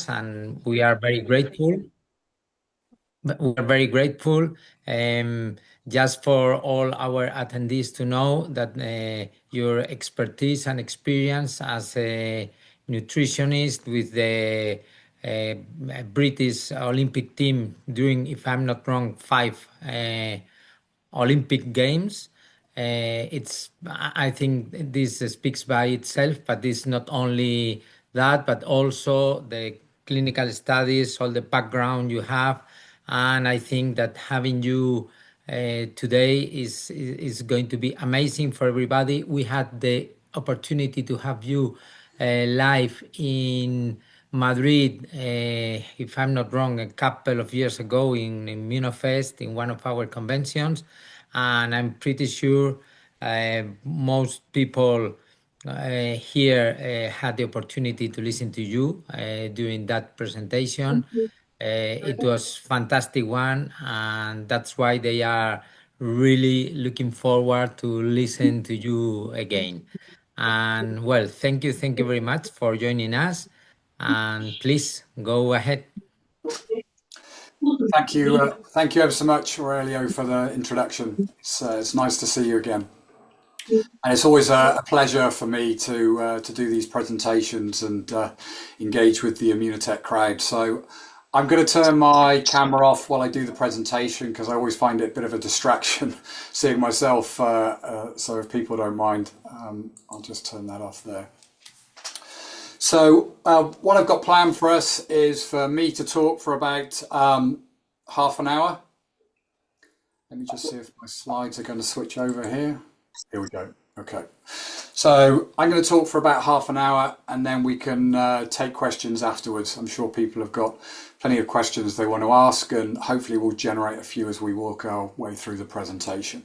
us, and we are very grateful. We are very grateful, just for all our attendees to know that your expertise and experience as a nutritionist with the British Olympic team during, if I'm not wrong, 5 Olympic Games. I think this speaks by itself, but it's not only that, but also the clinical studies, all the background you have, and I think that having you today is going to be amazing for everybody. We had the opportunity to have you live in Madrid, if I'm not wrong, a couple of years ago in Immunofest in one of our conventions, and I'm pretty sure most people here had the opportunity to listen to you during that presentation. It was fantastic one, and that's why they are really looking forward to listen to you again. And well, thank you very much for joining us, and please go ahead. Thank you ever so much, Aurelio, for the introduction. It's nice to see you again, and it's always a pleasure for me to do these presentations and engage with the Immunotech crowd. So I'm going to turn my camera off while I do the presentation because I always find it a bit of a distraction seeing myself. So if people don't mind, I'll just turn that off there. So what I've got planned for us is for me to talk for about half an hour. Let me just see if my slides are going to switch over here. Here we go. Okay. So I'm going to talk for about half an hour, and then we can take questions afterwards. I'm sure people have got plenty of questions they want to ask, and hopefully we'll generate a few as we walk our way through the presentation.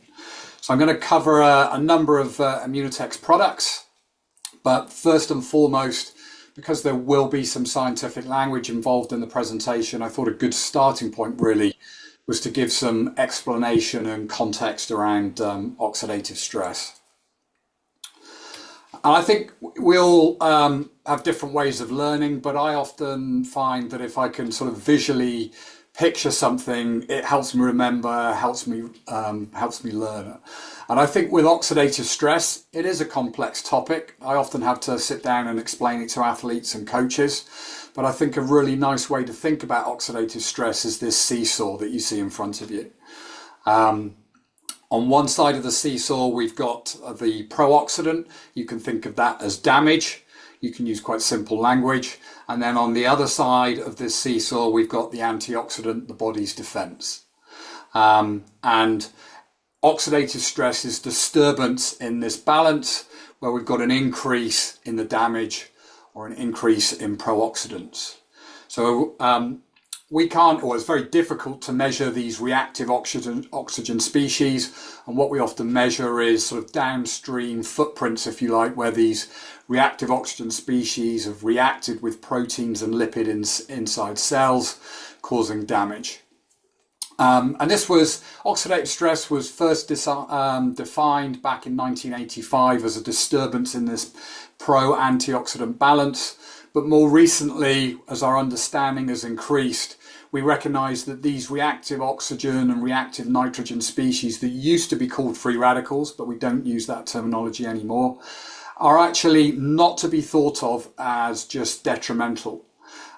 So I'm going to cover a number of Immunotech's products, but first and foremost, because there will be some scientific language involved in the presentation, I thought a good starting point really was to give some explanation and context around oxidative stress. And I think we all have different ways of learning, but I often find that if I can sort of visually picture something, it helps me remember, helps me learn. And I think with oxidative stress, it is a complex topic. I often have to sit down and explain it to athletes and coaches. But I think a really nice way to think about oxidative stress is this seesaw that you see in front of you. On one side of the seesaw, we've got the pro-oxidant. You can think of that as damage. You can use quite simple language. And then on the other side of this seesaw, we've got the antioxidant, the body's defense. And oxidative stress is disturbance in this balance where we've got an increase in the damage or an increase in pro-oxidants. So we can't, or it's very difficult to measure these reactive oxygen species. And what we often measure is sort of downstream footprints, if you like, where these reactive oxygen species have reacted with proteins and lipids inside cells, causing damage. And this was, oxidative stress was first defined back in 1985 as a disturbance in this pro-antioxidant balance. But more recently, as our understanding has increased, we recognize that these reactive oxygen and reactive nitrogen species that used to be called free radicals, but we don't use that terminology anymore, are actually not to be thought of as just detrimental.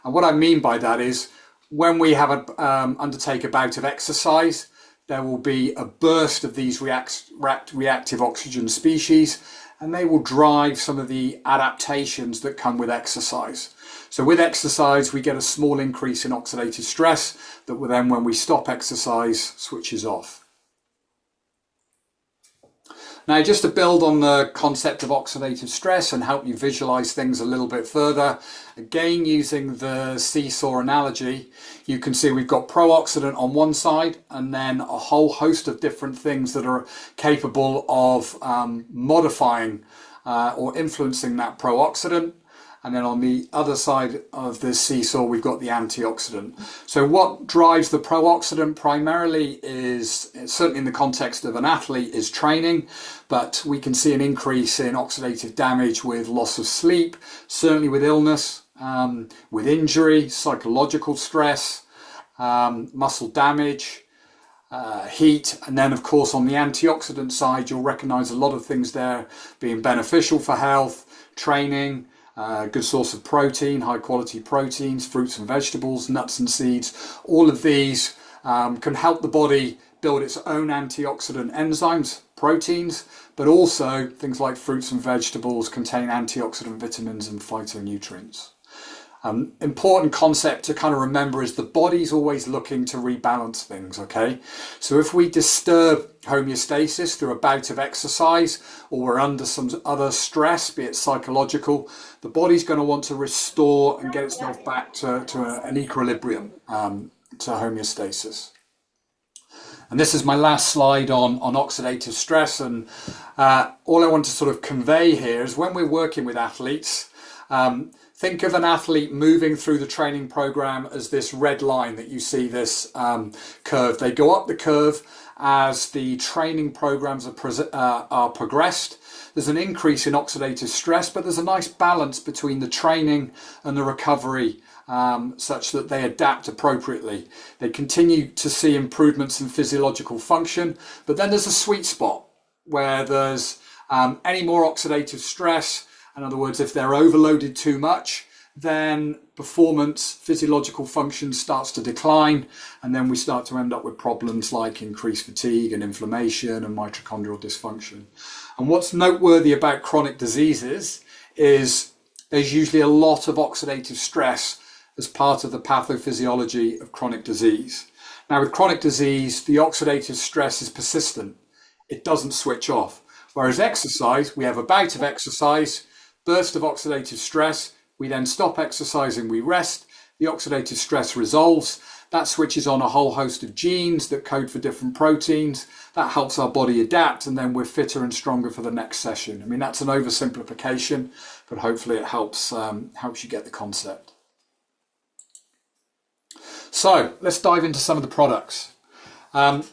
And what I mean by that is, when we have undertake a bout of exercise, there will be a burst of these reactive oxygen species, and they will drive some of the adaptations that come with exercise. So with exercise, we get a small increase in oxidative stress that will then, when we stop exercise, switches off. Now, just to build on the concept of oxidative stress and help you visualize things a little bit further, again, using the seesaw analogy, you can see we've got pro-oxidant on one side and then a whole host of different things that are capable of modifying or influencing that pro-oxidant. And then on the other side of this seesaw, we've got the antioxidant. So what drives the pro-oxidant primarily is, certainly in the context of an athlete, is training, but we can see an increase in oxidative damage with loss of sleep, certainly with illness, with injury, psychological stress, muscle damage, heat, and then of course on the antioxidant side you'll recognize a lot of things there being beneficial for health, training, good source of protein, high quality proteins, fruits and vegetables, nuts and seeds. All of these can help the body build its own antioxidant enzymes, proteins, but also things like fruits and vegetables contain antioxidant vitamins and phytonutrients. Important concept to kind of remember is the body's always looking to rebalance things, okay? So if we disturb homeostasis through a bout of exercise or we're under some other stress, be it psychological, the body's going to want to restore and get itself back to an equilibrium, to homeostasis. And this is my last slide on oxidative stress. And all I want to sort of convey here is when we're working with athletes, think of an athlete moving through the training program as this red line that you see, this curve. They go up the curve as the training programs are progressed. There's an increase in oxidative stress, but there's a nice balance between the training and the recovery, such that they adapt appropriately. They continue to see improvements in physiological function, but then there's a sweet spot where there's any more oxidative stress. In other words, if they're overloaded too much, then performance, physiological function starts to decline, and then we start to end up with problems like increased fatigue and inflammation and mitochondrial dysfunction. And what's noteworthy about chronic diseases is there's usually a lot of oxidative stress as part of the pathophysiology of chronic disease. Now, with chronic disease, the oxidative stress is persistent. It doesn't switch off. Whereas exercise, we have a bout of exercise, burst of oxidative stress, we then stop exercising, we rest, the oxidative stress resolves, that switches on a whole host of genes that code for different proteins, that helps our body adapt, and then we're fitter and stronger for the next session. I mean, that's an oversimplification, but hopefully it helps you get the concept. So let's dive into some of the products. I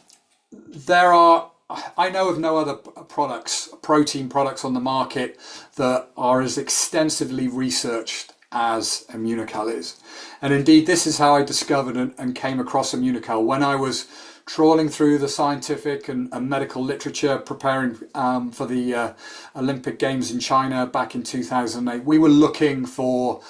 know of no other protein products on the market that are as extensively researched as Immunocal is. And indeed, this is how I discovered and came across Immunocal. When I was trawling through the scientific and medical literature preparing for the Olympic Games in China back in 2008, we were looking for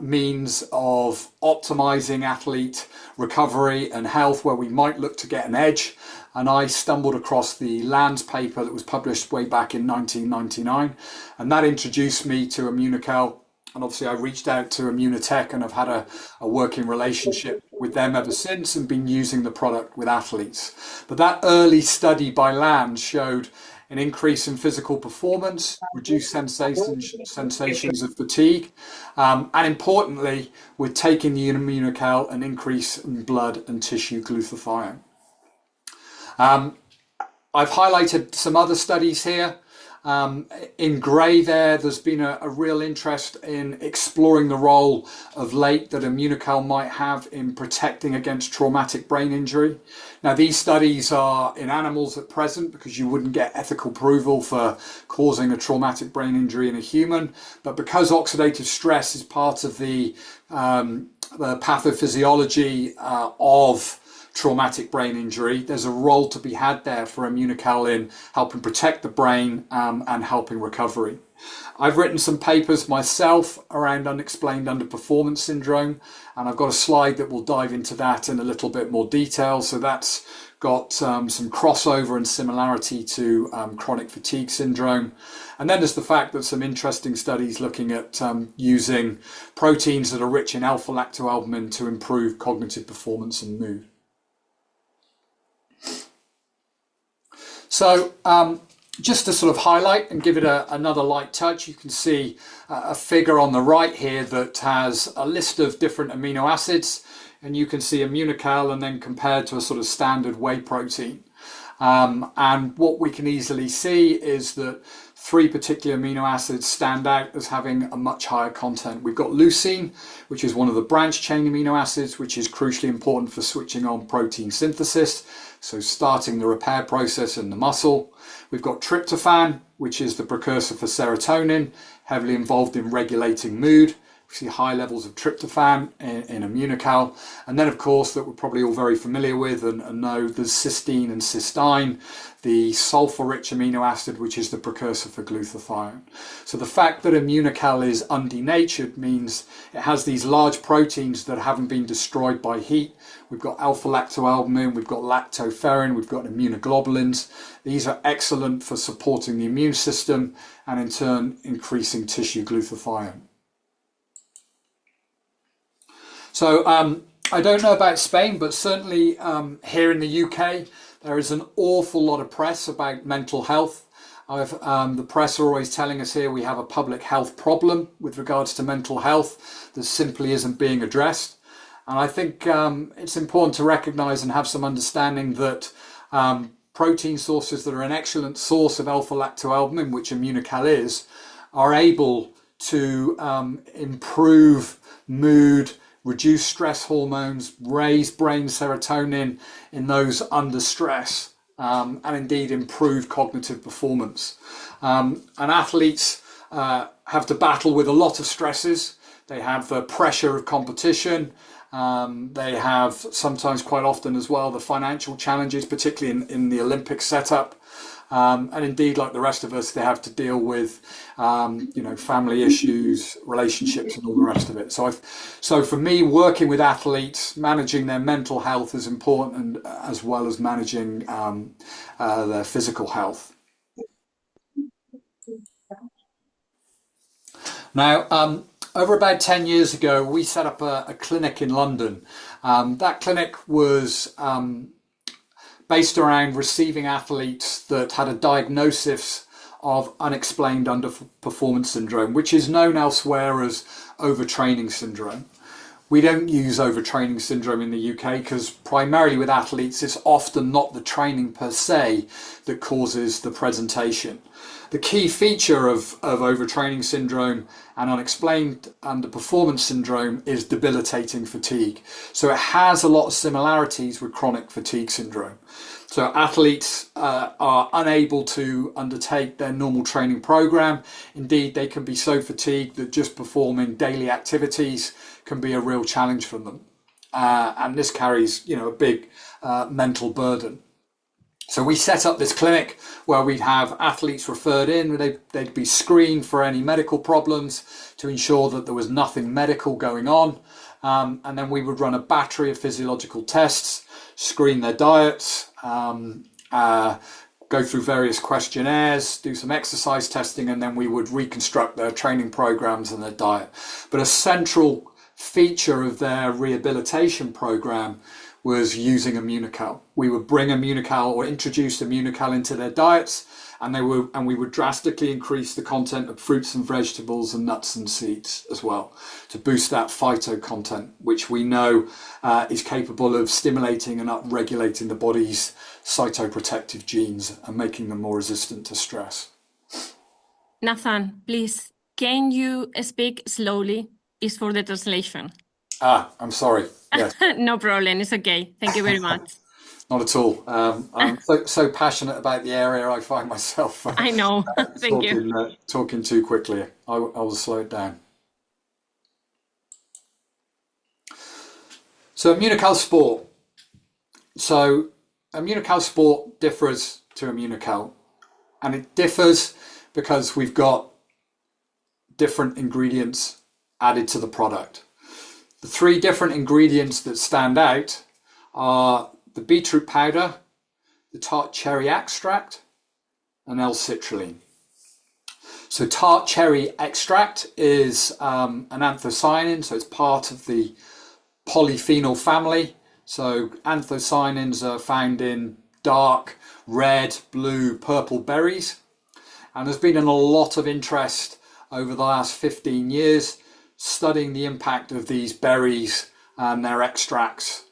means of optimizing athlete recovery and health where we might look to get an edge. And I stumbled across the Lands paper that was published way back in 1999, and that introduced me to Immunocal. And obviously I reached out to Immunotech and I've had a working relationship with them ever since and been using the product with athletes. But that early study by Lands showed an increase in physical performance, reduced sensations of fatigue, and importantly, we're taking the Immunocal, an increase in blood and tissue glutathione. I've highlighted some other studies here. In grey there's been a real interest in exploring the role of late that Immunocal might have in protecting against traumatic brain injury. Now, these studies are in animals at present because you wouldn't get ethical approval for causing a traumatic brain injury in a human, but because oxidative stress is part of the pathophysiology of traumatic brain injury, there's a role to be had there for Immunocal in helping protect the brain and helping recovery. I've written some papers myself around unexplained underperformance syndrome, and I've got a slide that will dive into that in a little bit more detail. So that's got some crossover and similarity to chronic fatigue syndrome. And then there's the fact that some interesting studies looking at using proteins that are rich in alpha-lactoalbumin to improve cognitive performance and mood. So just to sort of highlight and give it another light touch, you can see a figure on the right here that has a list of different amino acids, and you can see Immunocal and then compared to a sort of standard whey protein. And what we can easily see is that three particular amino acids stand out as having a much higher content. We've got leucine, which is one of the branch chain amino acids, which is crucially important for switching on protein synthesis, so starting the repair process in the muscle. We've got tryptophan, which is the precursor for serotonin, heavily involved in regulating mood. We see high levels of tryptophan in Immunocal. And then, of course, that we're probably all very familiar with and know there's cysteine and cysteine, the sulfur-rich amino acid, which is the precursor for glutathione. So the fact that Immunocal is undenatured means it has these large proteins that haven't been destroyed by heat. We've got alpha-lactoalbumin, we've got lactoferrin, we've got immunoglobulins. These are excellent for supporting the immune system and in turn increasing tissue glutathione. So I don't know about Spain, but certainly here in the UK, there is an awful lot of press about mental health. The press are always telling us here we have a public health problem with regards to mental health that simply isn't being addressed. And I think it's important to recognise and have some understanding that protein sources that are an excellent source of alpha-lactoalbumin, which Immunocal is, are able to improve mood, reduce stress hormones, raise brain serotonin in those under stress, and indeed improve cognitive performance. And athletes have to battle with a lot of stresses. They have the pressure of competition. They have sometimes, quite often as well, the financial challenges, particularly in the Olympic setup. And indeed, like the rest of us, they have to deal with, family issues, relationships, and all the rest of it. So for me, working with athletes, managing their mental health is important, as well as managing their physical health. Now, over about 10 years ago, we set up a clinic in London. That clinic was based around receiving athletes that had a diagnosis of unexplained underperformance syndrome, which is known elsewhere as overtraining syndrome. We don't use overtraining syndrome in the UK because primarily with athletes, it's often not the training per se that causes the presentation. The key feature of overtraining syndrome and unexplained underperformance syndrome is debilitating fatigue. So it has a lot of similarities with chronic fatigue syndrome. So athletes are unable to undertake their normal training program. Indeed, they can be so fatigued that just performing daily activities can be a real challenge for them. And this carries, a big mental burden. So we set up this clinic where we'd have athletes referred in, they'd be screened for any medical problems to ensure that there was nothing medical going on. And then we would run a battery of physiological tests, screen their diets, go through various questionnaires, do some exercise testing, and then we would reconstruct their training programs and their diet. But a central feature of their rehabilitation program was using Immunocal. We would bring Immunocal or introduce Immunocal into their diets, and we would drastically increase the content of fruits and vegetables and nuts and seeds as well to boost that phyto content, which we know is capable of stimulating and upregulating the body's cytoprotective genes and making them more resistant to stress. Nathan, please, can you speak slowly? It's for the translation. I'm sorry. Yes. No problem. It's okay. Thank you very much. Not at all. I'm so passionate about the area. I find myself I know. Thank you. Talking too quickly. I will slow it down. So Immunocal Sport. So Immunocal Sport differs to Immunocal, and it differs because we've got different ingredients added to the product. The three different ingredients that stand out are the beetroot powder, the tart cherry extract, and L-citrulline. So tart cherry extract is an anthocyanin, so it's part of the polyphenol family. So anthocyanins are found in dark red, blue, purple berries. And there's been a lot of interest over the last 15 years studying the impact of these berries and their extracts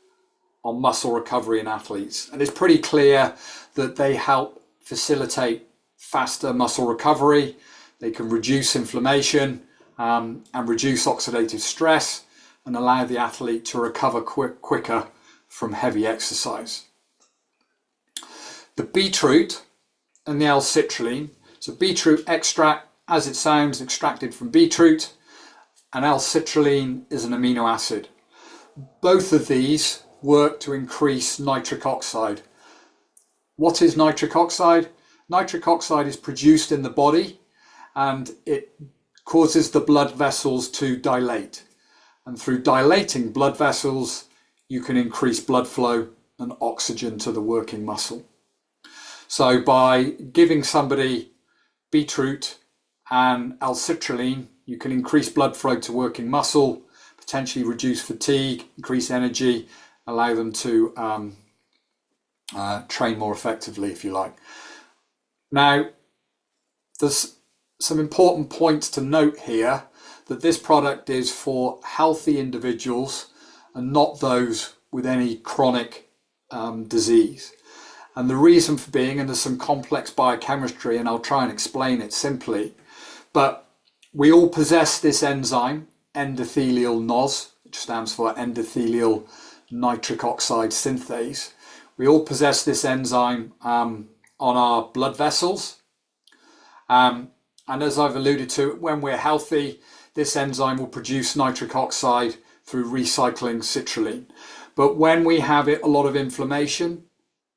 on muscle recovery in athletes. And it's pretty clear that they help facilitate faster muscle recovery. They can reduce inflammation and reduce oxidative stress and allow the athlete to recover quicker from heavy exercise. The beetroot and the L-citrulline. So beetroot extract, as it sounds, extracted from beetroot. and L-citrulline is an amino acid. Both of these work to increase nitric oxide. What is nitric oxide? Nitric oxide is produced in the body and it causes the blood vessels to dilate. And through dilating blood vessels, you can increase blood flow and oxygen to the working muscle. So by giving somebody beetroot and L-citrulline, you can increase blood flow to working muscle, potentially reduce fatigue, increase energy, allow them to train more effectively, if you like. Now, there's some important points to note here, that this product is for healthy individuals and not those with any chronic disease. And the reason for being, and there's some complex biochemistry, and I'll try and explain it simply, but we all possess this enzyme, endothelial NOS, which stands for endothelial nitric oxide synthase. We all possess this enzyme on our blood vessels. And as I've alluded to, when we're healthy, this enzyme will produce nitric oxide through recycling citrulline. But when we have a lot of inflammation,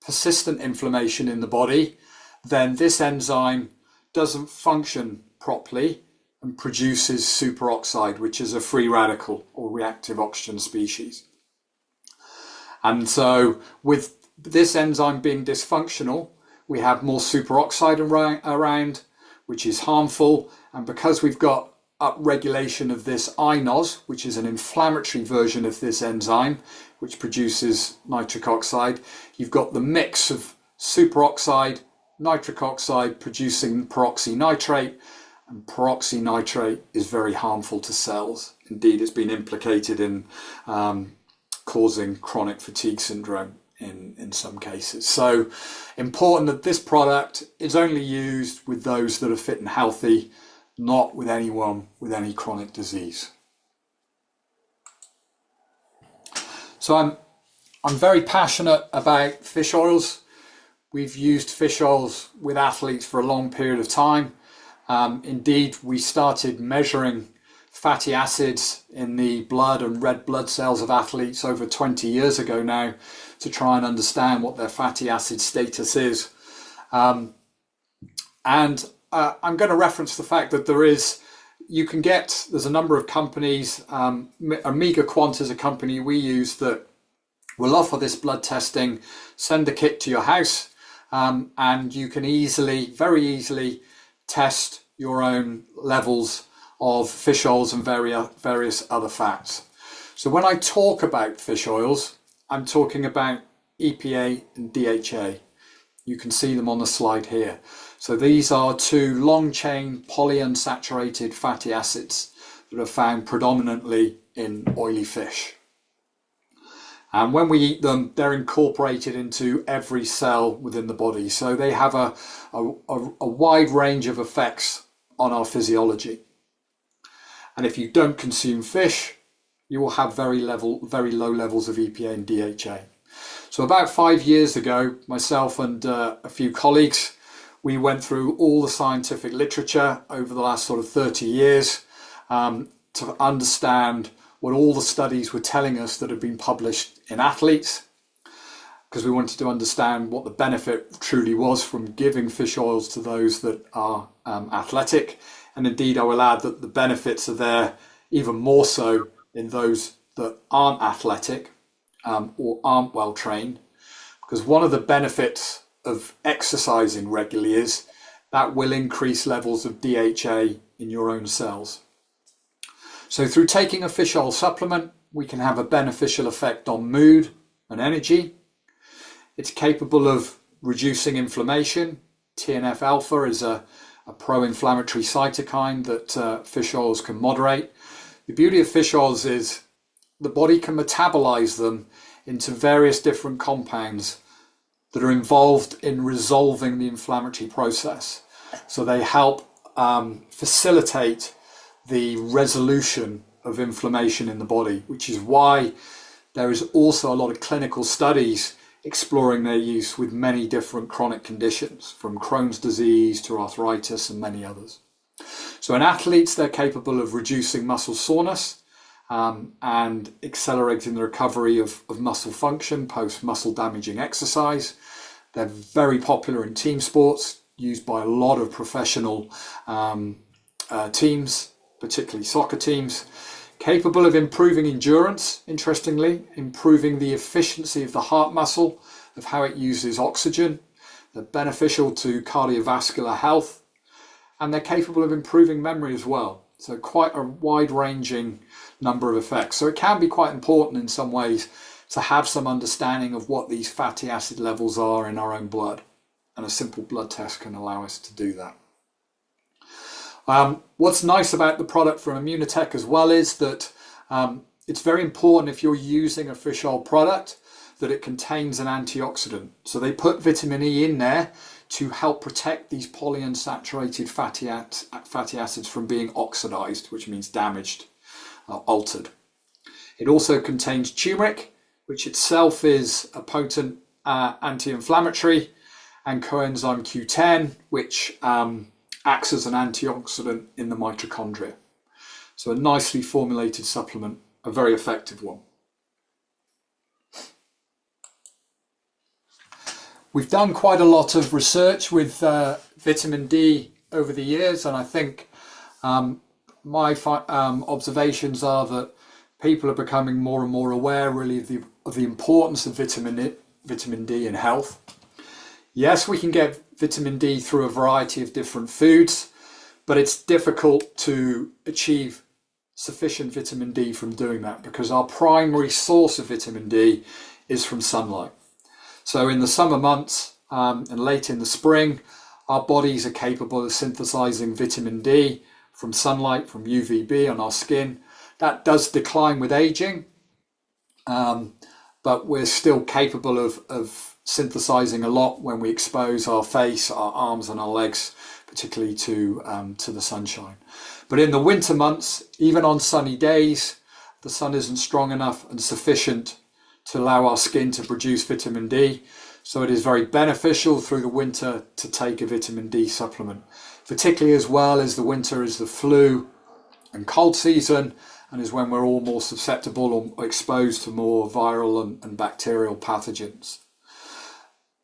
persistent inflammation in the body, then this enzyme doesn't function properly and produces superoxide, which is a free radical or reactive oxygen species. And so with this enzyme being dysfunctional, we have more superoxide around, which is harmful. And because we've got upregulation of this iNOS, which is an inflammatory version of this enzyme, which produces nitric oxide, you've got the mix of superoxide, nitric oxide producing peroxynitrate, and peroxynitrate is very harmful to cells. Indeed, it's been implicated in causing chronic fatigue syndrome in some cases. So important that this product is only used with those that are fit and healthy, not with anyone with any chronic disease. So I'm very passionate about fish oils. We've used fish oils with athletes for a long period of time. Indeed, we started measuring fatty acids in the blood and red blood cells of athletes over 20 years ago now to try and understand what their fatty acid status is. I'm going to reference the fact that there's a number of companies, Omega Quant is a company we use that will offer this blood testing, send a kit to your house, and you can very easily test your own levels of fish oils and various other fats. So when I talk about fish oils, I'm talking about EPA and DHA. You can see them on the slide here. So these are two long-chain polyunsaturated fatty acids that are found predominantly in oily fish. And when we eat them, they're incorporated into every cell within the body. So they have a wide range of effects on our physiology. And if you don't consume fish, you will have very low levels of EPA and DHA. So about 5 years ago, myself and a few colleagues, we went through all the scientific literature over the last sort of 30 years to understand what all the studies were telling us that had been published in athletes, because we wanted to understand what the benefit truly was from giving fish oils to those that are athletic. And indeed, I will add that the benefits are there even more so in those that aren't athletic or aren't well trained, because one of the benefits of exercising regularly is that will increase levels of DHA in your own cells. So through taking a fish oil supplement, we can have a beneficial effect on mood and energy. It's capable of reducing inflammation. TNF alpha is a pro-inflammatory cytokine that fish oils can moderate. The beauty of fish oils is the body can metabolize them into various different compounds that are involved in resolving the inflammatory process. So they help facilitate the resolution of inflammation in the body, which is why there is also a lot of clinical studies exploring their use with many different chronic conditions, from Crohn's disease to arthritis and many others. So in athletes, they're capable of reducing muscle soreness and accelerating the recovery of muscle function post muscle damaging exercise. They're very popular in team sports, used by a lot of professional teams, particularly soccer teams. Capable of improving endurance, interestingly, improving the efficiency of the heart muscle, of how it uses oxygen. They're beneficial to cardiovascular health, and they're capable of improving memory as well. So quite a wide-ranging number of effects. So it can be quite important in some ways to have some understanding of what these fatty acid levels are in our own blood. And a simple blood test can allow us to do that. What's nice about the product from Immunotech as well is that it's very important if you're using a fish oil product that it contains an antioxidant. So they put vitamin E in there to help protect these polyunsaturated fatty acids from being oxidized, which means damaged, altered. It also contains turmeric, which itself is a potent anti-inflammatory, and coenzyme Q10, which acts as an antioxidant in the mitochondria. So a nicely formulated supplement, a very effective one. We've done quite a lot of research with vitamin D over the years, and I think my observations are that people are becoming more and more aware really of the importance of vitamin D in health. Yes, we can get vitamin D through a variety of different foods, but it's difficult to achieve sufficient vitamin D from doing that because our primary source of vitamin D is from sunlight. So in the summer months and late in the spring, our bodies are capable of synthesizing vitamin D from sunlight, from UVB on our skin. That does decline with aging, but we're still capable of synthesizing a lot when we expose our face, our arms and our legs, particularly to the sunshine. But in the winter months, even on sunny days, the sun isn't strong enough and sufficient to allow our skin to produce vitamin D. So it is very beneficial through the winter to take a vitamin D supplement, particularly as well as the winter is the flu and cold season, and is when we're all more susceptible or exposed to more viral and bacterial pathogens.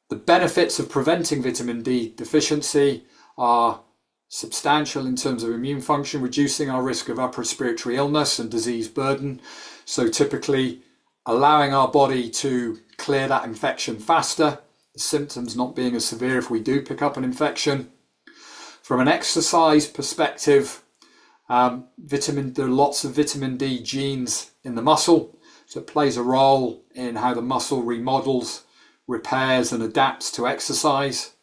The benefits of preventing vitamin D deficiency are substantial in terms of immune function, reducing our risk of upper respiratory illness and disease burden. So typically allowing our body to clear that infection faster, the symptoms not being as severe if we do pick up an infection. From an exercise perspective, there are lots of vitamin D genes in the muscle, so it plays a role in how the muscle remodels, repairs and adapts to exercise.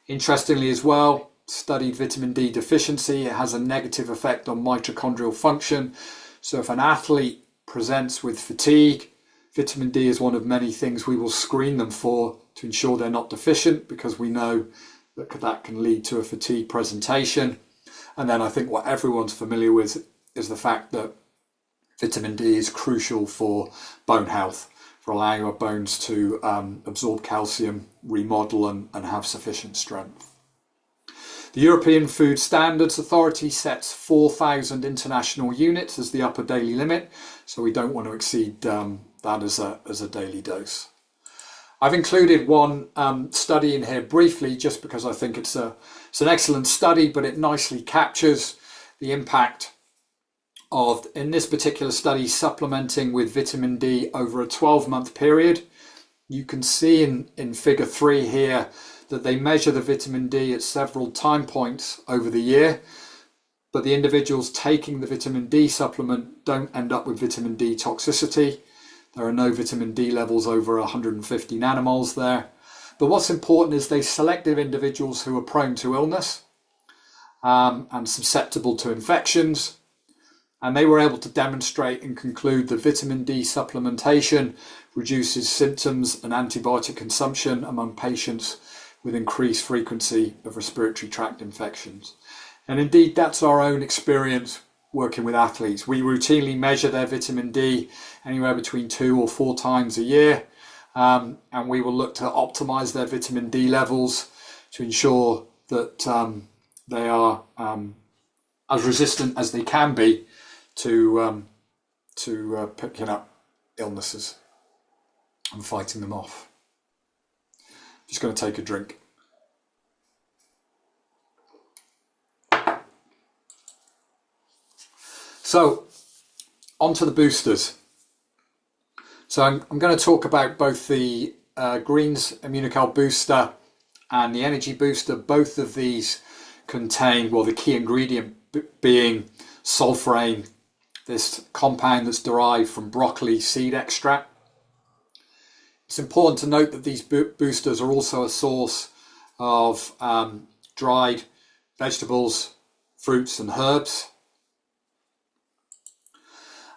Interestingly as well, studied vitamin D deficiency, it has a negative effect on mitochondrial function. So if an athlete presents with fatigue, vitamin D is one of many things we will screen them for to ensure they're not deficient, because we know that that can lead to a fatigue presentation. And then I think what everyone's familiar with is the fact that vitamin D is crucial for bone health, for allowing our bones to absorb calcium, remodel and have sufficient strength. The European Food Standards Authority sets 4,000 international units as the upper daily limit, so we don't want to exceed that as a daily dose. I've included one study in here briefly just because I think it's an excellent study, but it nicely captures the impact of, in this particular study, supplementing with vitamin D over a 12-month period. You can see in figure 3 here that they measure the vitamin D at several time points over the year, but the individuals taking the vitamin D supplement don't end up with vitamin D toxicity. There are no vitamin D levels over 150 nanomoles there. But what's important is they selected individuals who are prone to illness and susceptible to infections. And they were able to demonstrate and conclude that vitamin D supplementation reduces symptoms and antibiotic consumption among patients with increased frequency of respiratory tract infections. And indeed, that's our own experience working with athletes. We routinely measure their vitamin D anywhere between 2 or 4 times a year. And we will look to optimize their vitamin D levels to ensure that they are as resistant as they can be to picking up illnesses and fighting them off. Just going to take a drink. So, on to the boosters. So I'm going to talk about both the Greens Immunocal Booster and the Energy Booster. Both of these contain, well, the key ingredient being sulforain, this compound that's derived from broccoli seed extract. It's important to note that these boosters are also a source of dried vegetables, fruits and herbs.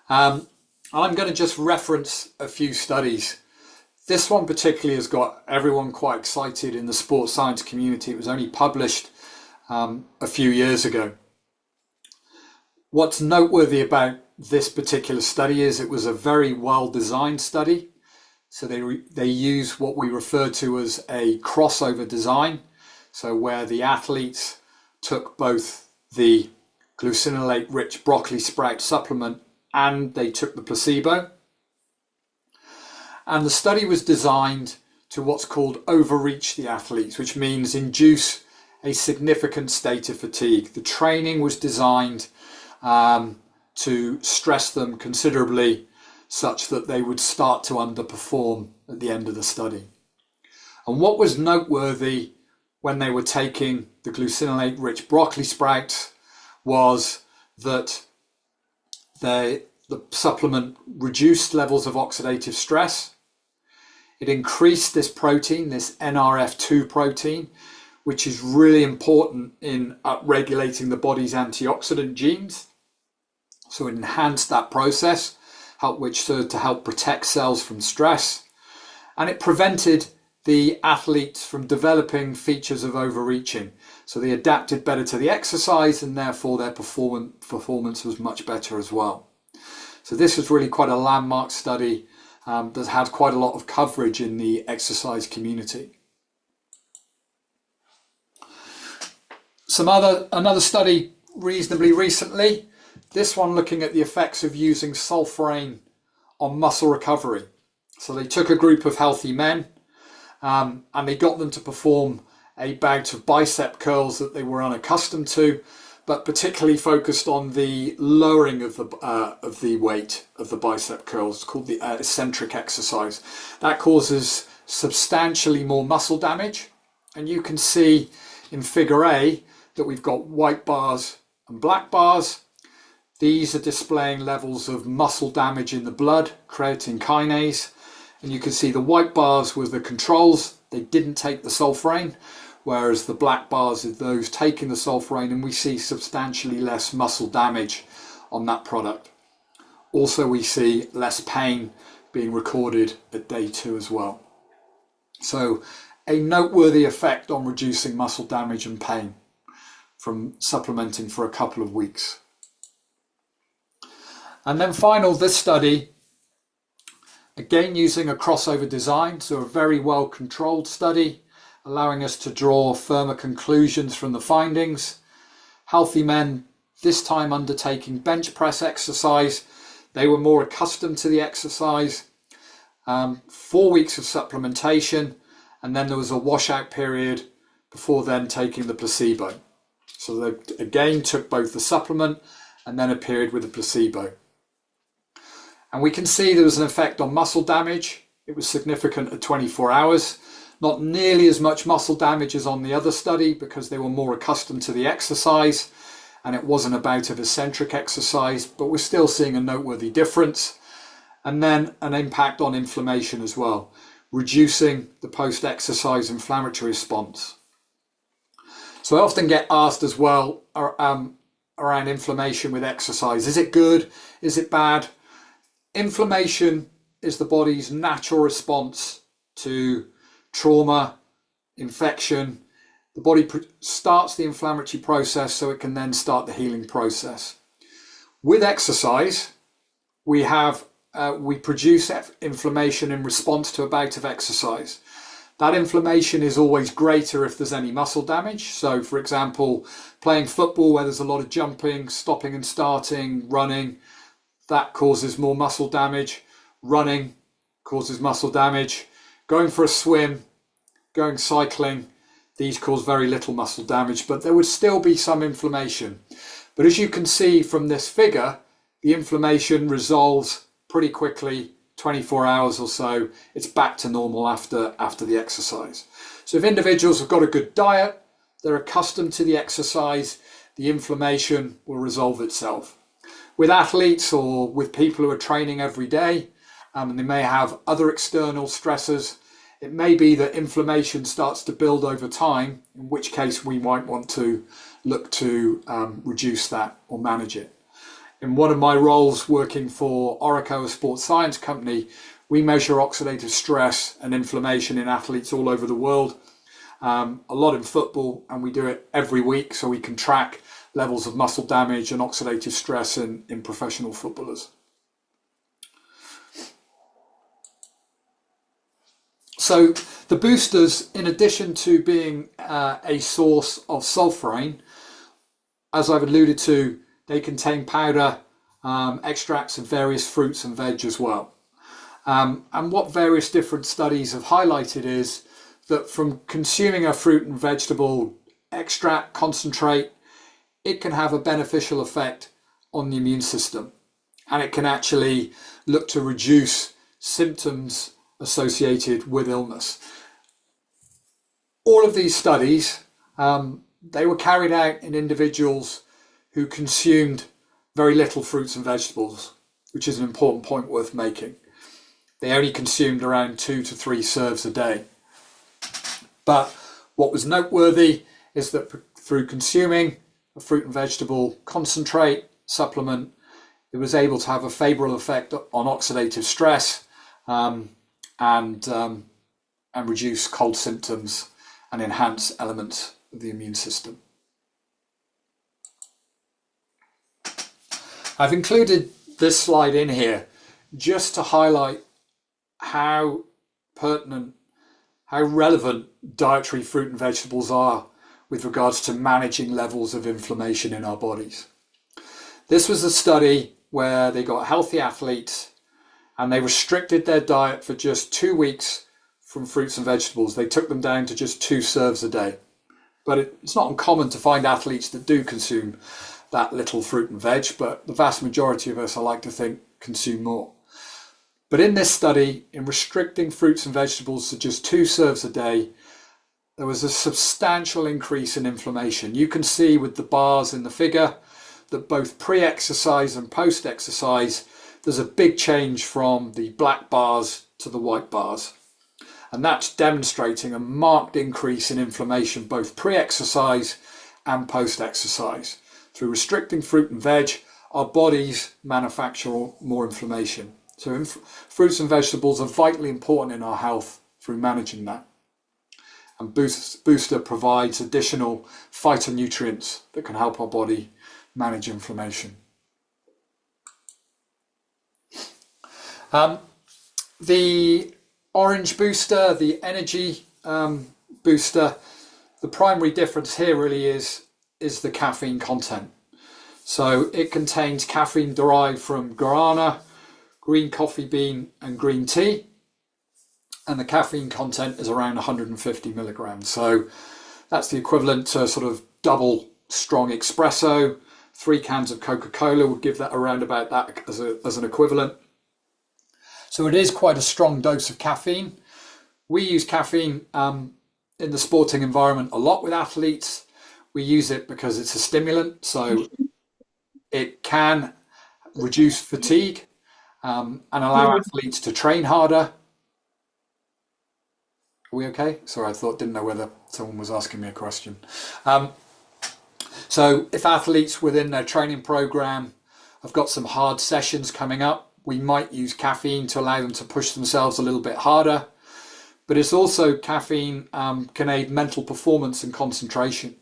I'm going to just reference a few studies. This one particularly has got everyone quite excited in the sports science community. It was only published a few years ago. What's noteworthy about this particular study is it was a very well designed study. So they use what we refer to as a crossover design. So where the athletes took both the glucinolate rich broccoli sprout supplement and they took the placebo. And the study was designed to what's called overreach the athletes, which means induce a significant state of fatigue. The training was designed to stress them considerably such that they would start to underperform at the end of the study. And what was noteworthy when they were taking the glucinolate rich broccoli sprouts was that the supplement reduced levels of oxidative stress. It increased this protein, this NRF2 protein, which is really important in upregulating the body's antioxidant genes. So it enhanced that process, which served to help protect cells from stress. And it prevented the athletes from developing features of overreaching. So they adapted better to the exercise and therefore their performance was much better as well. So this was really quite a landmark study that had quite a lot of coverage in the exercise community. Another study reasonably recently, this one looking at the effects of using sulforain on muscle recovery. So they took a group of healthy men and they got them to perform a bout of bicep curls that they were unaccustomed to, but particularly focused on the lowering of the weight of the bicep curls. It's called the eccentric exercise. That causes substantially more muscle damage. And you can see in figure A that we've got white bars and black bars. These are displaying levels of muscle damage in the blood, creatine kinase. And you can see the white bars were the controls. They didn't take the sulforain, whereas the black bars are those taking the sulforain, and we see substantially less muscle damage on that product. Also, we see less pain being recorded at day 2 as well. So a noteworthy effect on reducing muscle damage and pain from supplementing for a couple of weeks. And then this study, again using a crossover design, so a very well controlled study, allowing us to draw firmer conclusions from the findings. Healthy men, this time undertaking bench press exercise. They were more accustomed to the exercise. 4 weeks of supplementation, and then there was a washout period before then taking the placebo. So they again took both the supplement and then a period with the placebo. And we can see there was an effect on muscle damage. It was significant at 24 hours. Not nearly as much muscle damage as on the other study because they were more accustomed to the exercise and it wasn't a bout of eccentric exercise, but we're still seeing a noteworthy difference. And then an impact on inflammation as well, reducing the post-exercise inflammatory response. So I often get asked as well around inflammation with exercise. Is it good? Is it bad? Inflammation is the body's natural response to trauma, infection. The body starts the inflammatory process so it can then start the healing process. With exercise, we produce inflammation in response to a bout of exercise. That inflammation is always greater if there's any muscle damage. So for example, playing football where there's a lot of jumping, stopping and starting, running, that causes more muscle damage. Running causes muscle damage. Going for a swim, going cycling, these cause very little muscle damage, but there would still be some inflammation. But as you can see from this figure, the inflammation resolves pretty quickly, 24 hours or so. It's back to normal after the exercise. So if individuals have got a good diet, they're accustomed to the exercise, the inflammation will resolve itself. With athletes or with people who are training every day, and they may have other external stressors, it may be that inflammation starts to build over time, in which case we might want to look to reduce that or manage it. In one of my roles working for Orico, a sports science company, we measure oxidative stress and inflammation in athletes all over the world, a lot in football, and we do it every week so we can track levels of muscle damage and oxidative stress in professional footballers. So the boosters, in addition to being a source of sulforain, as I've alluded to, they contain powder extracts of various fruits and veg as well. And what various different studies have highlighted is that from consuming a fruit and vegetable extract, concentrate, it can have a beneficial effect on the immune system. And it can actually look to reduce symptoms associated with illness. All of these studies, they were carried out in individuals who consumed very little fruits and vegetables, which is an important point worth making. They only consumed around 2 to 3 serves a day. But what was noteworthy is that through consuming a fruit and vegetable concentrate supplement, it was able to have a favorable effect on oxidative stress and reduce cold symptoms and enhance elements of the immune system. I've included this slide in here just to highlight how pertinent, how relevant dietary fruit and vegetables are with regards to managing levels of inflammation in our bodies. This was a study where they got healthy athletes and they restricted their diet for just 2 weeks from fruits and vegetables. They took them down to just 2 serves a day. But it's not uncommon to find athletes that do consume that little fruit and veg, but the vast majority of us, I like to think, consume more. But in this study, in restricting fruits and vegetables to just 2 serves a day, there was a substantial increase in inflammation. You can see with the bars in the figure that both pre-exercise and post-exercise, there's a big change from the black bars to the white bars. And that's demonstrating a marked increase in inflammation, both pre-exercise and post-exercise. Through restricting fruit and veg, our bodies manufacture more inflammation. So fruits and vegetables are vitally important in our health through managing that. And Booster provides additional phytonutrients that can help our body manage inflammation. The orange booster, the energy booster, the primary difference here really is the caffeine content. So it contains caffeine derived from guarana, green coffee bean and green tea, and the caffeine content is around 150 milligrams. So that's the equivalent to sort of double strong espresso. 3 cans of Coca-Cola would give that around about that as an equivalent. So it is quite a strong dose of caffeine. We use caffeine in the sporting environment a lot with athletes. We use it because it's a stimulant, so it can reduce fatigue and allow athletes to train harder. Are we okay? Sorry, didn't know whether someone was asking me a question. So if athletes within their training program have got some hard sessions coming up, we might use caffeine to allow them to push themselves a little bit harder. But it's also caffeine can aid mental performance and concentration.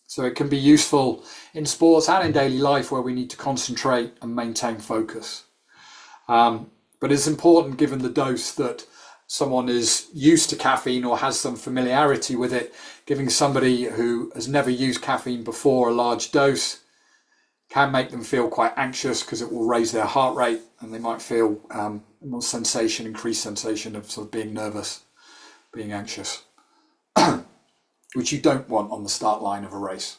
So it can be useful in sports and in daily life where we need to concentrate and maintain focus. But it's important, given the dose, that someone is used to caffeine or has some familiarity with it, giving somebody who has never used caffeine before a large dose can make them feel quite anxious because it will raise their heart rate, and they might feel more increased sensation of sort of being nervous, being anxious, which you don't want on the start line of a race.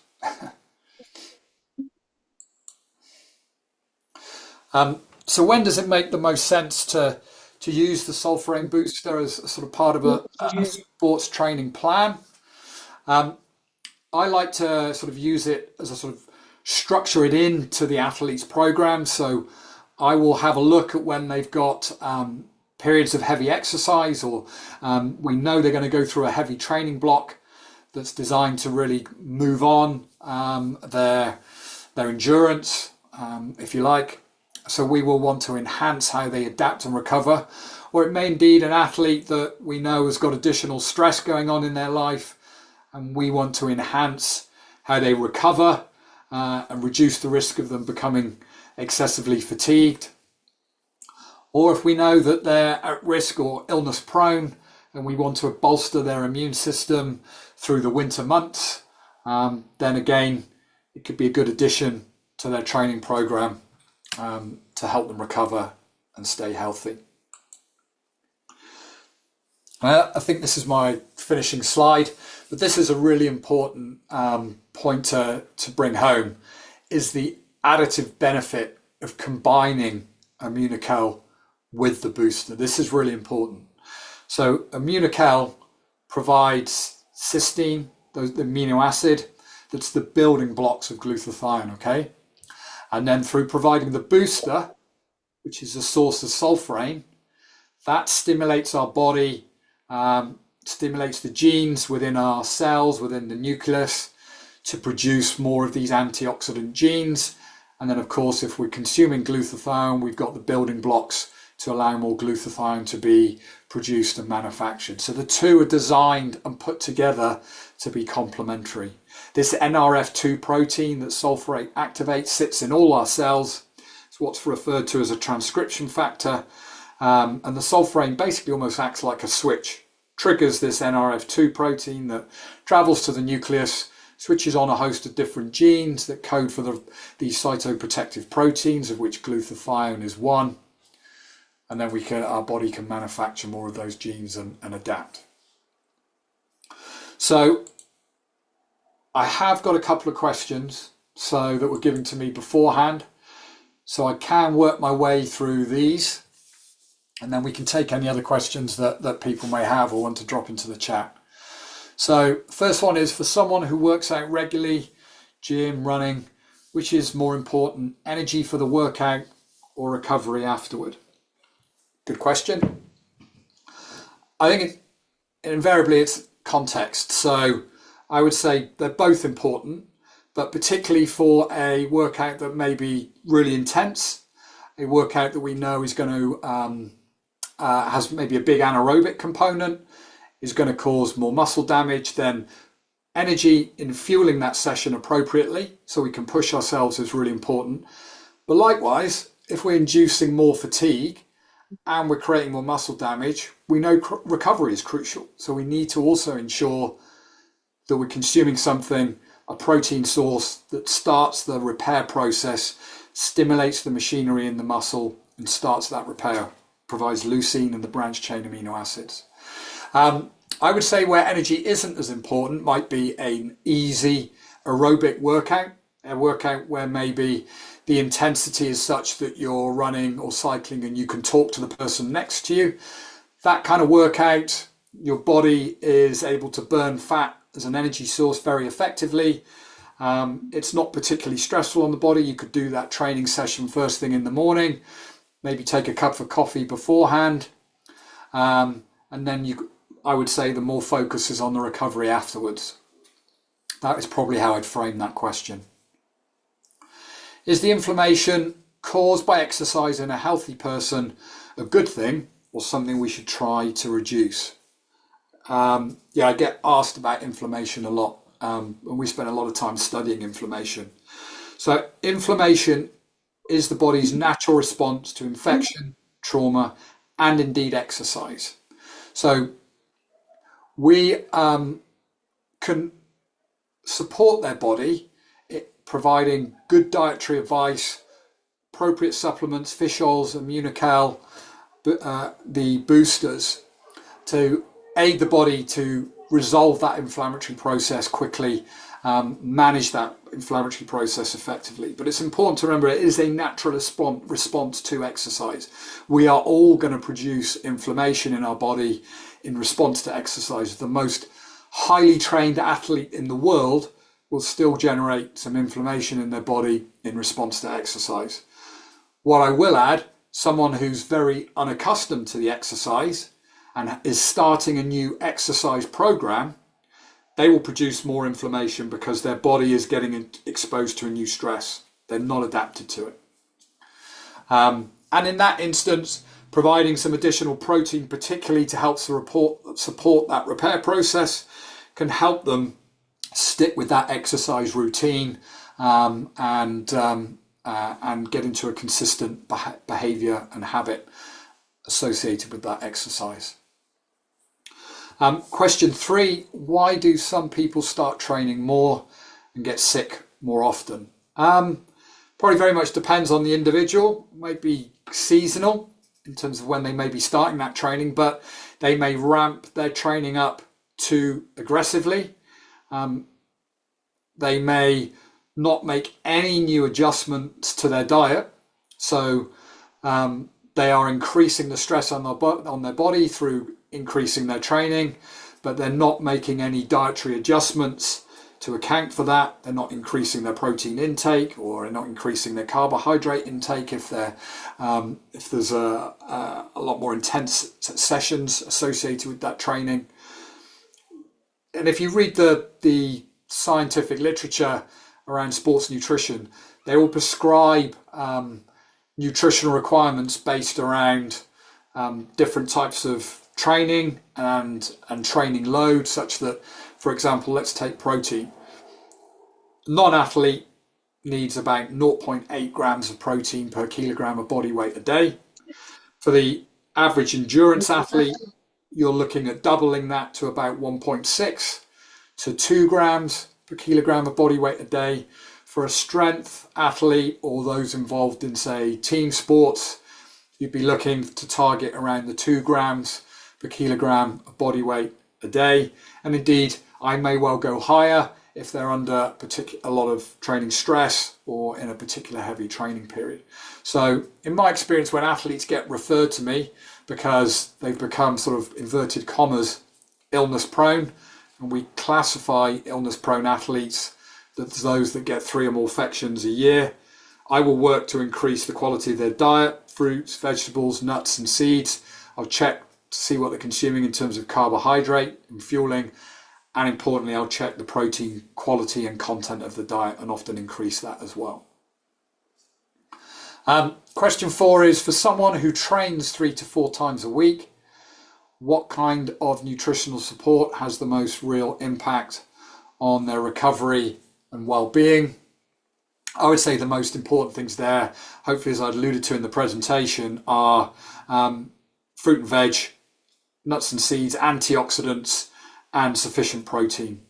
So when does it make the most sense to use the Solframe booster as a sort of part of a sports training plan? I like to sort of use it as a sort of structure it into the athlete's program. So I will have a look at when they've got periods of heavy exercise, or we know they're going to go through a heavy training block that's designed to really move on their endurance, if you like. So we will want to enhance how they adapt and recover. Or it may indeed an athlete that we know has got additional stress going on in their life, and we want to enhance how they recover and reduce the risk of them becoming excessively fatigued. Or if we know that they're at risk or illness prone, and we want to bolster their immune system through the winter months, then again, it could be a good addition to their training program to help them recover and stay healthy. I think this is my finishing slide, but this is a really important point to bring home, is the additive benefit of combining Immunocal with the booster. This is really important. So Immunocal provides cysteine, the amino acid, that's the building blocks of glutathione, okay? And then through providing the booster, which is a source of sulforaphane, that stimulates our body, stimulates the genes within our cells, within the nucleus, to produce more of these antioxidant genes. And then, of course, if we're consuming glutathione, we've got the building blocks to allow more glutathione to be produced and manufactured. So the two are designed and put together to be complementary. This NRF2 protein that sulforate activates sits in all our cells. It's what's referred to as a transcription factor. And the sulforaphane basically almost acts like a switch, triggers this NRF2 protein that travels to the nucleus, switches on a host of different genes that code for these cytoprotective proteins, of which glutathione is one. And then our body can manufacture more of those genes and adapt. So I have got a couple of questions that were given to me beforehand. So I can work my way through these, and then we can take any other questions that people may have or want to drop into the chat. So first one is, for someone who works out regularly, gym, running, which is more important, energy for the workout or recovery afterward? Good question. I think invariably it's context. So I would say they're both important, but particularly for a workout that may be really intense, a workout that we know is going to has maybe a big anaerobic component, is going to cause more muscle damage, then energy in fueling that session appropriately so we can push ourselves is really important. But likewise, if we're inducing more fatigue and we're creating more muscle damage, we know recovery is crucial. So we need to also ensure that we're consuming something, a protein source that starts the repair process, stimulates the machinery in the muscle and starts that repair, provides leucine and the branched chain amino acids. I would say where energy isn't as important might be an easy aerobic workout, a workout where maybe the intensity is such that you're running or cycling and you can talk to the person next to you. That kind of workout, your body is able to burn fat as an energy source very effectively. It's not particularly stressful on the body. You could do that training session first thing in the morning, maybe take a cup of coffee beforehand, and then I would say the more focus is on the recovery afterwards. That is probably how I'd frame that question. Is the inflammation caused by exercise in a healthy person a good thing or something we should try to reduce? Yeah, I get asked about inflammation a lot, and we spend a lot of time studying inflammation. So inflammation is the body's natural response to infection, trauma, and indeed exercise. So we can support their body, providing good dietary advice, appropriate supplements, fish oils, Immunical, the boosters, to aid the body to resolve that inflammatory process quickly, manage that inflammatory process effectively. But it's important to remember it is a natural response to exercise. We are all going to produce inflammation in our body in response to exercise. The most highly trained athlete in the world will still generate some inflammation in their body in response to exercise. What I will add, someone who's very unaccustomed to the exercise and is starting a new exercise program, they will produce more inflammation because their body is getting exposed to a new stress. They're not adapted to it. And in that instance, providing some additional protein, particularly to help support that repair process, can help them stick with that exercise routine and get into a consistent behavior and habit associated with that exercise. Question 3, why do some people start training more and get sick more often? Probably very much depends on the individual. It might be seasonal in terms of when they may be starting that training, but they may ramp their training up too aggressively. They may not make any new adjustments to their diet. So they are increasing the stress on their body through increasing their training, but they're not making any dietary adjustments to account for that. They're not increasing their protein intake, or they're not increasing their carbohydrate intake if there's a lot more intense sessions associated with that training. And if you read the scientific literature around sports nutrition, they will prescribe nutritional requirements based around different types of training and training load, such that, for example, let's take protein. Non-athlete needs about 0.8 grams of protein per kilogram of body weight a day. For the average endurance athlete, you're looking at doubling that to about 1.6 to 2 grams per kilogram of body weight a day. For a strength athlete or those involved in, say, team sports, you'd be looking to target around the 2 grams per kilogram of body weight a day. And indeed, I may well go higher if they're under a lot of training stress or in a particular heavy training period. So in my experience, when athletes get referred to me because they've become sort of inverted commas illness prone, and we classify illness prone athletes as those that get 3 or more infections a year, I will work to increase the quality of their diet, fruits, vegetables, nuts and seeds. I'll check to see what they're consuming in terms of carbohydrate and fueling, and importantly, I'll check the protein quality and content of the diet and often increase that as well. Question 4 is, for someone who trains 3 to 4 times a week, what kind of nutritional support has the most real impact on their recovery and well-being? I would say the most important things there, hopefully as I alluded to in the presentation, are fruit and veg, nuts and seeds, antioxidants, and sufficient protein.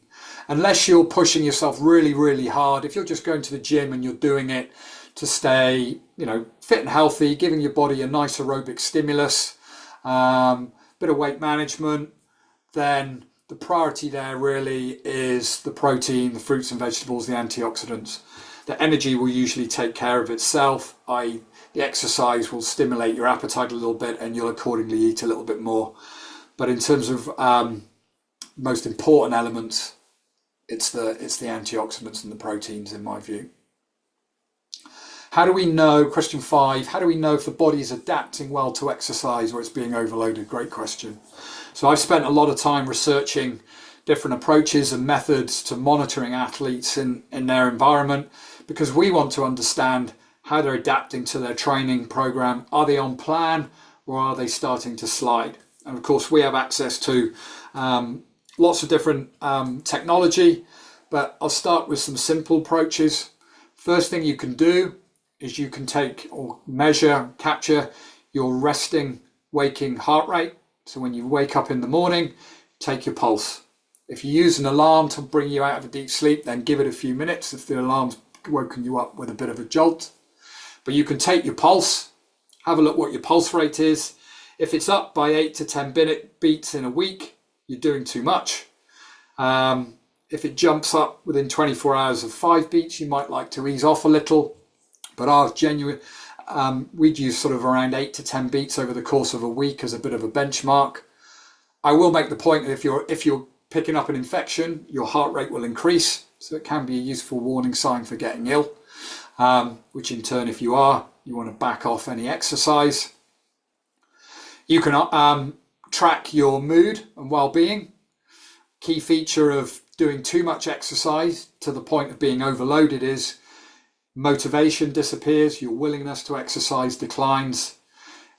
Unless you're pushing yourself really, really hard, if you're just going to the gym and you're doing it to stay, fit and healthy, giving your body a nice aerobic stimulus, bit of weight management, then the priority there really is the protein, the fruits and vegetables, the antioxidants. The energy will usually take care of itself, i.e. the exercise will stimulate your appetite a little bit and you'll accordingly eat a little bit more. But in terms of most important elements, it's the antioxidants and the proteins in my view. How do we know, question 5, how do we know if the body is adapting well to exercise or it's being overloaded? Great question. So I've spent a lot of time researching different approaches and methods to monitoring athletes in their environment, because we want to understand how they're adapting to their training program. Are they on plan or are they starting to slide? And of course, we have access to lots of different technology, but I'll start with some simple approaches. First thing you can do is you can take or measure, capture your resting, waking heart rate. So when you wake up in the morning, take your pulse. If you use an alarm to bring you out of a deep sleep, then give it a few minutes if the alarm's woken you up with a bit of a jolt. But you can take your pulse, have a look what your pulse rate is. If it's up by 8 to 10 beats in a week, you're doing too much. If it jumps up within 24 hours of 5 beats, you might like to ease off a little. But ours we'd use sort of around 8 to 10 beats over the course of a week as a bit of a benchmark. I will make the point that if you're picking up an infection, your heart rate will increase. So it can be a useful warning sign for getting ill, which in turn, if you are, you want to back off any exercise. You can track your mood and well-being. Key feature of doing too much exercise to the point of being overloaded is motivation disappears, your willingness to exercise declines.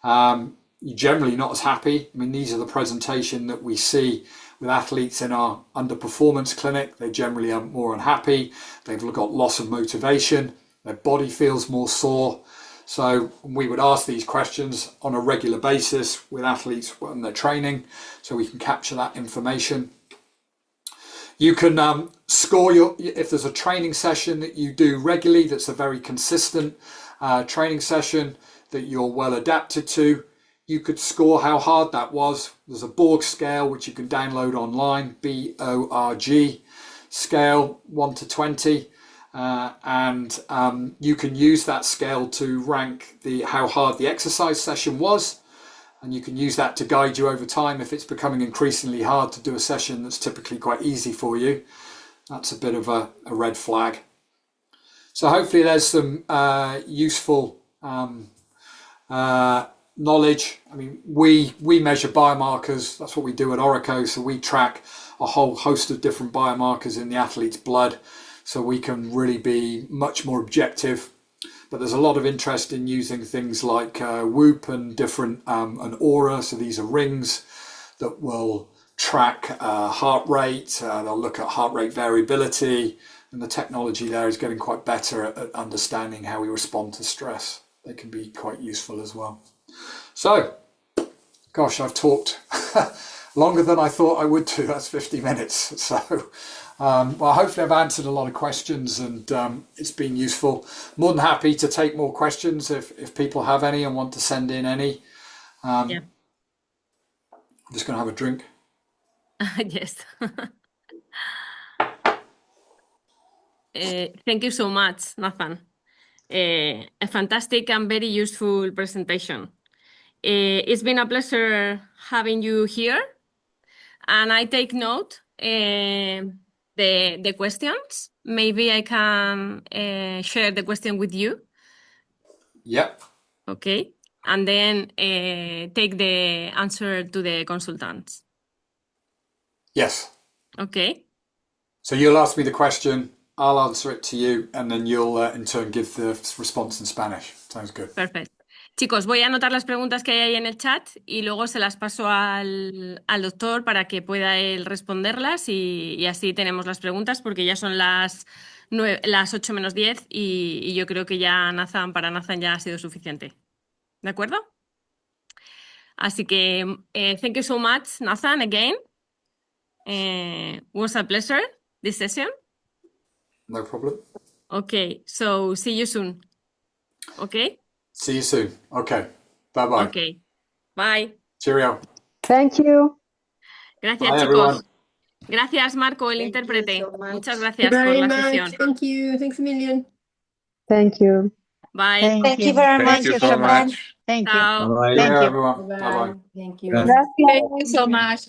You're generally not as happy. I mean, these are the presentation that we see with athletes in our underperformance clinic. They generally are more unhappy. They've got loss of motivation. Their body feels more sore. So we would ask these questions on a regular basis with athletes when they're training, so we can capture that information. You can score if there's a training session that you do regularly that's a very consistent training session that you're well adapted to, you could score how hard that was. There's a Borg scale which you can download online, BORG scale 1 to 20, and you can use that scale to rank how hard the exercise session was, and you can use that to guide you over time if it's becoming increasingly hard to do a session that's typically quite easy for you. That's a bit of a red flag. So hopefully there's some useful knowledge. I mean, we measure biomarkers. That's what we do at Orico. So we track a whole host of different biomarkers in the athlete's blood, so we can really be much more objective. But there's a lot of interest in using things like Whoop and different and Aura. So these are rings that will track heart rate. They'll look at heart rate variability, and the technology there is getting quite better at understanding how we respond to stress. They can be quite useful as well. So, gosh, I've talked longer than I thought I would do. That's 50 minutes. So, well, hopefully I've answered a lot of questions, and it's been useful. More than happy to take more questions if people have any and want to send in any. Yeah. I'm just going to have a drink. Yes. Thank you so much, Nathan. A fantastic and very useful presentation. It's been a pleasure having you here, and I take note the questions. Maybe I can share the question with you. Yep. Okay, and then take the answer to the consultants. Yes. Okay. So you'll ask me the question, I'll answer it to you, and then you'll in turn give the response in Spanish. Sounds good. Perfecto. Chicos, voy a anotar las preguntas que hay ahí en el chat y luego se las paso al doctor para que pueda él responderlas y así tenemos las preguntas, porque ya son las 8 menos 10 y yo creo que ya para Nathan ya ha sido suficiente. ¿De acuerdo? Así que thank you so much, Nathan, again. Was a pleasure, this session. No problem. Okay, so see you soon. Okay? See you soon. Okay. Bye-bye. Okay. Bye. Cheerio. Thank you. Gracias, Bye, chicos. everyone. Gracias, Marco, el Thank you intérprete. so much. Muchas gracias por Very la much. sesión. Thank you. Thanks a million. Thank you. Bye. Thank you very much, Thank you so everyone. much. Thank you. Chao. Cheerio, Thank you. everyone. Bye. Bye-bye. Thank you. Gracias. Gracias. Thank you so much.